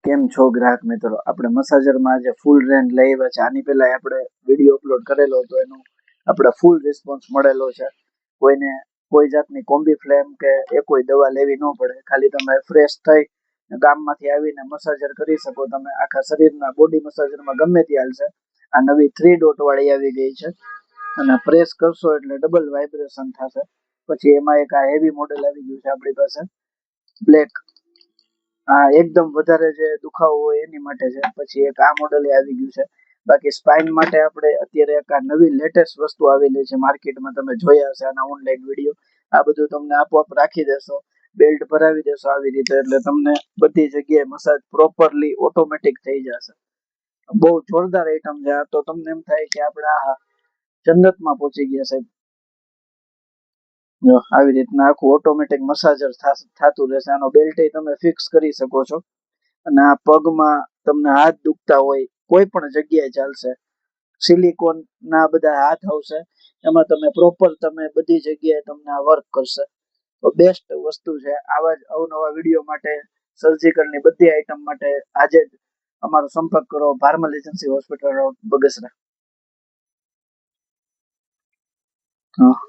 કેમ છો ગ્રાહક મિત્રો? આપણે મસાજરમાં આજે ફૂલ રેન્જ લઈ આવ્યા છે. આની પહેલા આપણે વિડીયો અપલોડ કરેલો હતો, એનો આપણે ફૂલ રિસ્પોન્સ મળેલો છે. કોઈને કોઈ જાતની કોમ્બી ફ્લેમ કે એ કોઈ દવા લેવી ન પડે. ખાલી તમે ફ્રેશ થઈ ગામમાંથી આવીને મસાજર કરી શકો. તમે આખા શરીરના બોડી મસાજરમાં ગમે ત્યાં હાલશે. આ નવી 3 ડોટ વાળી આવી ગઈ છે અને પ્રેસ કરશો એટલે ડબલ વાઇબ્રેશન થશે. પછી એમાં એક આ હેવી મોડેલ આવી ગયું છે આપણી પાસે, બ્લેક. હા, એકદમ વધારે જે દુખાવો હોય એની માટે છે. પછી એક આ મોડેલ આવી ગયું છે. બાકી સ્પાઇન માટે આપણે અત્યારે એક આ નવી લેટેસ્ટ વસ્તુ આવેલી છે માર્કેટમાં, તમે જોયા હશે આના ઓનલાઈન વિડીયો. આ બધું તમને આપોઆપ રાખી દેશો, બેલ્ટ ભરાવી દેશો આવી રીતે, એટલે તમને બધી જગ્યાએ મસાજ પ્રોપરલી ઓટોમેટિક થઈ જશે. બહુ જોરદાર આઈટમ છે આ. તો તમને એમ થાય કે આપણે આ જન્નતમાં પહોંચી ગયા સાહેબ. જો આવી રીતના આખું ઓટોમેટિક મસાજર થતું રહેશે. આનો બેલ્ટ તમે ફિક્સ કરી શકો છો. અને આ પગમાં તમને હાથ દુખતા હોય કોઈ પણ જગ્યાએ ચાલશે. સિલિકોન ના બધા હાથ આવશે, એમાં તમે પ્રોપર તમે બધી જગ્યાએ તમને આ વર્ક કરશે. તો બેસ્ટ વસ્તુ છે. આવા જ અવનવા વિડીયો માટે, સર્જિકલની બધી આઈટમ માટે આજે જ અમારો સંપર્ક કરો. Bharmal agency, hospital road, Bagasara. હા.